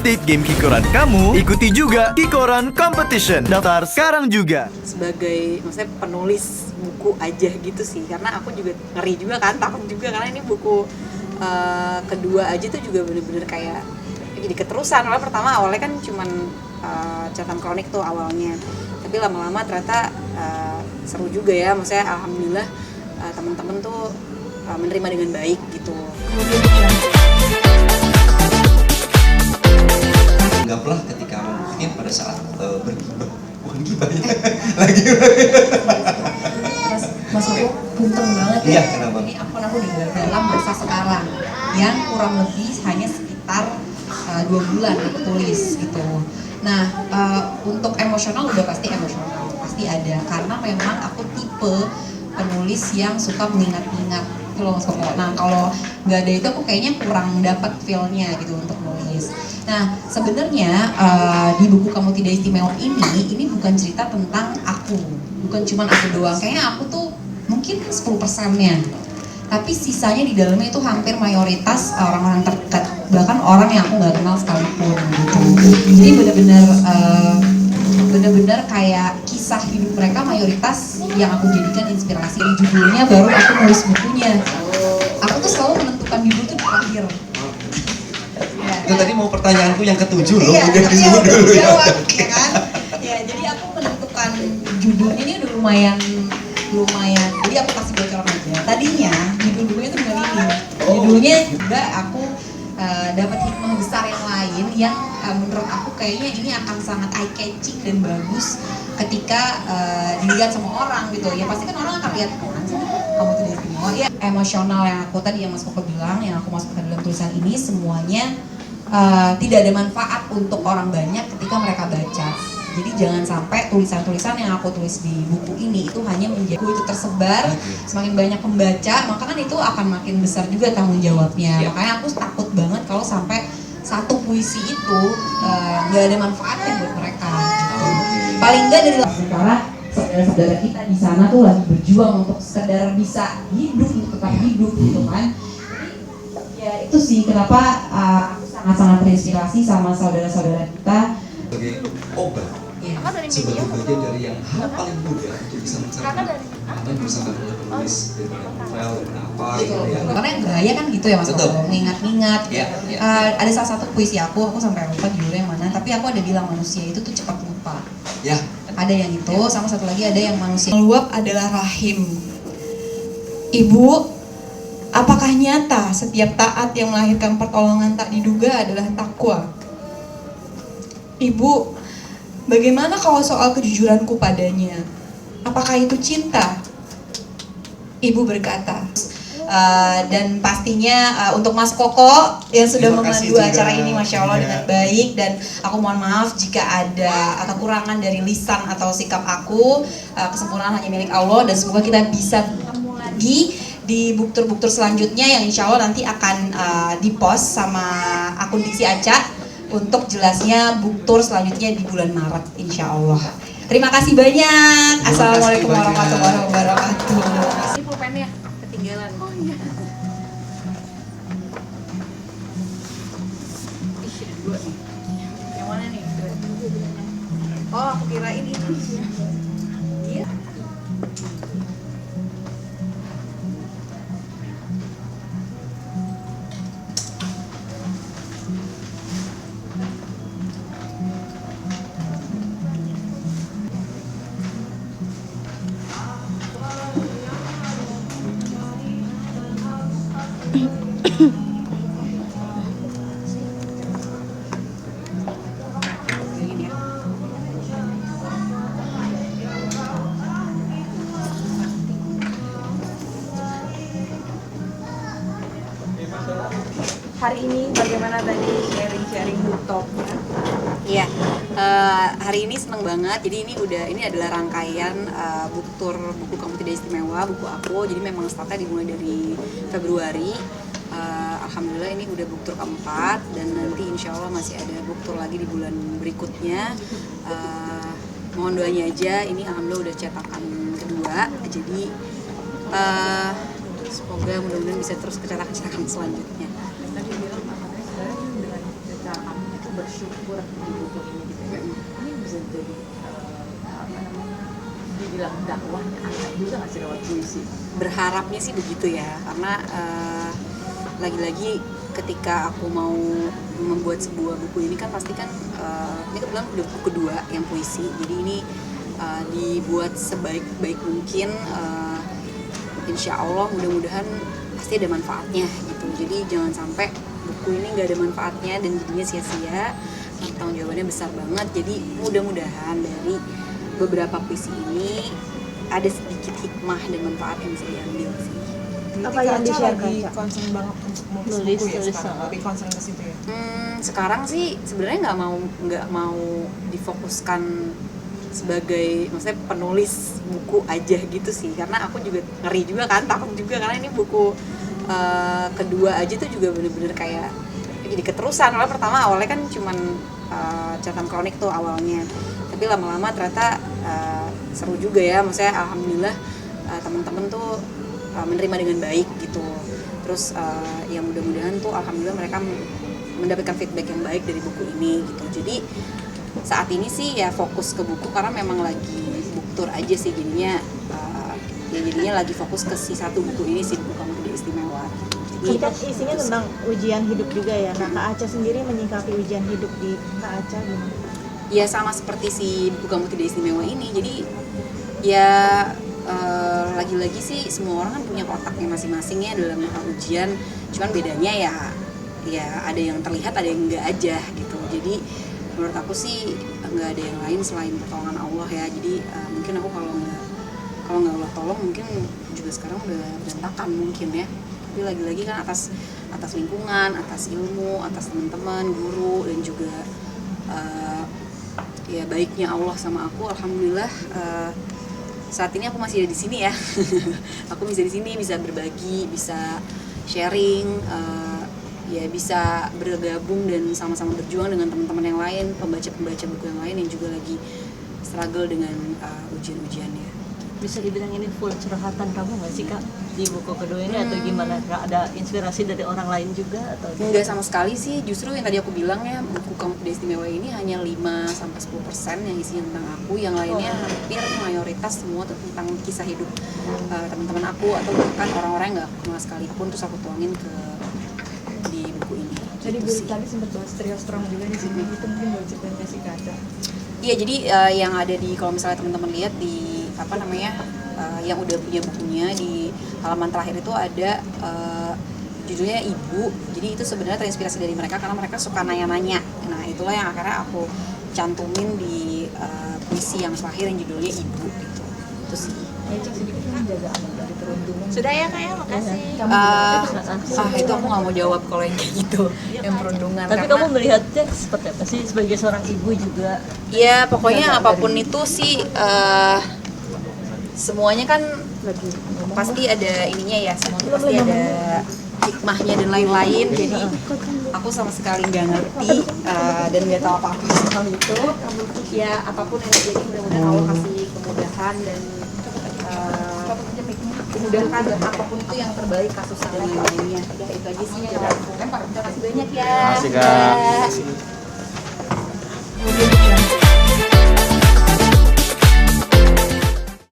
update game Kikoran kamu, ikuti juga Kikoran Competition. Daftar sekarang juga. Sebagai maksudnya penulis buku aja gitu sih, karena aku juga ngeri juga kan, takut juga karena ini buku kedua aja tuh juga bener-bener kayak jadi keterusan. Karena pertama awalnya kan cuman catatan kronik tuh awalnya, tapi lama-lama ternyata seru juga ya, maksudnya alhamdulillah teman-teman tuh menerima dengan baik gitu. Anggaplah ketika mungkin pada saat bergibah, gibahnya lagi. Mas aku untung banget Iya, ya. kenapa? Ini akun aku di dalam masa sekarang yang kurang lebih hanya sekitar 2 bulan aku tulis gitu. Nah, untuk emosional udah pasti emosional, pasti ada, karena memang aku tipe penulis yang suka mengingat-ingat gitu loh Mas Koko. Nah, kalau nggak ada itu aku kayaknya kurang dapat feel-nya gitu untuk nulis. Nah, sebenarnya di buku Kamu Tidak Istimewa ini bukan cerita tentang aku, bukan cuma aku doang. Kayaknya aku tuh mungkin 10%-nya, tapi sisanya di dalamnya itu hampir mayoritas orang-orang terdekat, bahkan orang yang aku nggak kenal sekalipun gitu. Jadi benar-benar kayak kisah hidup mereka mayoritas yang aku jadikan inspirasi. Di judulnya baru aku nulis bukunya. Aku tuh selalu menentukan judul tuh di akhir. Itu tadi mau pertanyaanku yang ketujuh loh, Iya, udah tapi dulu udah dulu ya. dijawab, ya kan? Ya, jadi aku menentukan judulnya ini udah lumayan. Jadi aku kasih bocoran aja. Tadinya judul bukunya tuh bukan ini. Judulnya juga aku dapat hikmah besar yang lain yang menurut aku kayaknya ini akan sangat eye catching dan bagus ketika dilihat sama orang gitu. Ya pasti kan orang akan lihat Kamu Tidak Istimewa. Ya, emosional yang aku tadi yang Mas Koko bilang, yang aku masukkan dalam tulisan ini semuanya tidak ada manfaat untuk orang banyak ketika mereka baca. Jadi jangan sampai tulisan-tulisan yang aku tulis di buku ini itu hanya menjadi buku itu tersebar, semakin banyak pembaca, maka kan itu akan makin besar juga tanggung jawabnya. Makanya aku takut banget kalau sampai satu puisi itu nggak ada manfaatnya buat mereka. Gitu. Paling nggak dari sekarang saudara-saudara kita di sana tuh lagi berjuang untuk sekedar bisa hidup, untuk tetap hidup gitu kan. Jadi ya itu sih kenapa aku sangat-sangat terinspirasi sama saudara-saudara kita Sebagai obat. Sebagai bagian dari yang hal paling mudah untuk bisa mencerna apa yang bersama menulis dari novel dan apa gitu ya. Karena yang gaya kan gitu ya Mas Koko, mengingat-ingat. Ada salah satu puisi aku sampai lupa judulnya yang mana, tapi aku ada bilang manusia itu tuh cepat lupa. Ya. Ada yang itu, sama satu lagi ada yang manusia meluap adalah rahim. Ibu, apakah nyata setiap taat yang melahirkan pertolongan tak diduga adalah takwa? Ibu, bagaimana kalau soal kejujuranku padanya? Apakah itu cinta? Ibu berkata. Dan pastinya untuk Mas Koko yang sudah memandu acara ini Masya Allah dengan baik, dan aku mohon maaf jika ada kekurangan dari lisan atau sikap aku. Kesempurnaan hanya milik Allah, dan semoga kita bisa ketemu lagi di buktur-buktur selanjutnya yang insya Allah nanti akan dipost sama akun Diksi Aca untuk jelasnya buktur selanjutnya di bulan Maret insya Allah. Terima kasih banyak. Assalamualaikum warahmatullahi wabarakatuh. Ini pulpennya ketinggalan. Oh iya. Ih, ada 2 nih. Yang mana nih? Oh, aku kira ini. Iya. Hari ini bagaimana tadi sharing-sharing book talk-nya? Iya, hari ini seneng banget. Jadi ini adalah rangkaian buktur buku Kamu Tidak Istimewa, buku aku. Jadi memang startnya dimulai dari Februari. Alhamdulillah ini udah buktur keempat, dan nanti insya Allah masih ada buktur lagi di bulan berikutnya. Mohon doanya aja. Ini alhamdulillah udah cetakan kedua. Jadi semoga mudah-mudahan bisa terus ke cetakan selanjutnya. bersyukur di buku ini gitu ya. Ini bisa jadi apa namanya, dibilang dakwahnya anak juga nggak sih lewat puisi? Berharapnya sih begitu ya, karena lagi-lagi ketika aku mau membuat sebuah buku ini kan pasti kan ini kebetulan udah buku kedua yang puisi, jadi ini dibuat sebaik-baik mungkin, insya Allah mudah-mudahan pasti ada manfaatnya gitu. Jadi jangan sampai buku ini nggak ada manfaatnya dan jadinya sia-sia. Tanggung jawabannya besar banget. Jadi mudah-mudahan dari beberapa puisi ini ada sedikit hikmah dan manfaat yang bisa diambil sih. Apa yang di-share lagi Kaca? concern banget untuk Nulis, buku ya tulis, sekarang, lebih concern ke situ ya. Sekarang sih sebenarnya nggak mau difokuskan sebagai maksudnya penulis buku aja gitu sih, karena aku juga ngeri juga kan, takut juga karena ini buku kedua aja tuh juga bener-bener kayak jadi keterusan. Karena pertama awalnya kan cuman catatan kronik tuh awalnya, tapi lama-lama ternyata seru juga ya, maksudnya alhamdulillah teman-teman tuh menerima dengan baik gitu. Terus yang mudah-mudahan tuh alhamdulillah mereka mendapatkan feedback yang baik dari buku ini gitu. Jadi saat ini sih ya fokus ke buku karena memang lagi book tour aja sih, jadinya jadinya lagi fokus ke si satu buku ini sih, buku Kamu Tidak Istimewa. Jadi Kan isinya tentang ujian hidup juga ya. Nah, Kak Aca sendiri menyikapi ujian hidup di Kak Aca gimana? ya sama seperti si buku Kamu Tidak Istimewa ini. Jadi ya lagi-lagi sih semua orang kan punya kotaknya masing-masing ya dalam ujian. Cuman bedanya ya ada yang terlihat, ada yang enggak aja gitu. Jadi menurut aku sih nggak ada yang lain selain pertolongan Allah ya. Jadi mungkin aku kalau nggak Allah tolong mungkin juga sekarang udah berantakan mungkin ya. Tapi lagi-lagi kan atas lingkungan, atas ilmu, atas teman-teman, guru, dan juga ya baiknya Allah sama aku, alhamdulillah saat ini aku masih ada di sini ya. Aku bisa di sini, bisa berbagi, bisa sharing, ya bisa bergabung dan sama-sama berjuang dengan teman-teman yang lain, pembaca-pembaca buku yang lain yang juga lagi struggle dengan ujian-ujiannya. Bisa dibilang ini full curhatan kamu nggak sih Kak di buku kedua ini atau gimana? Kak, ada inspirasi dari orang lain juga atau gimana? Enggak sama sekali sih, justru yang tadi aku bilang ya, buku Kamu Tidak Istimewa ini hanya 5-10% yang isinya tentang aku, yang lainnya hampir mayoritas semua tuh tentang kisah hidup teman-teman aku atau bahkan orang-orang yang nggak aku kenal sekalipun, terus aku tuangin di buku ini. Jadi Gitu sih. tadi sempat bahas trio strong juga di sini, itu mungkin boleh ceritain ke si Kaca. Iya, jadi yang ada di, kalau misalnya teman-teman lihat di apa namanya, yang udah punya bukunya, di halaman terakhir itu ada judulnya Ibu. Jadi itu sebenarnya terinspirasi dari mereka karena mereka suka nanya-nanya. Nah itulah yang akhirnya aku cantumin di puisi yang terakhir yang judulnya Ibu gitu. Itu sih. Sedikit menjaga anak dari perundungan. Sudah ya Kak ya, makasih. Itu aku nggak mau jawab kalau yang kayak gitu, yang perundungan. Tapi karena, kamu melihatnya seperti apa sih sebagai seorang ibu juga? ya pokoknya apapun itu sih semuanya kan pasti ada ininya ya, semua tuh pasti ada hikmahnya dan lain-lain. Jadi aku sama sekali nggak ngerti dan nggak tahu apa-apa soal itu. Ya apapun yang terjadi mudah-mudahan Allah kasih kemudahan dan memudahkan apapun itu yang terbaik kasusnya dan lain-lainnya. Udah itu aja sih. Terima kasih banyak ya. Terima kasih, Kak. Dah.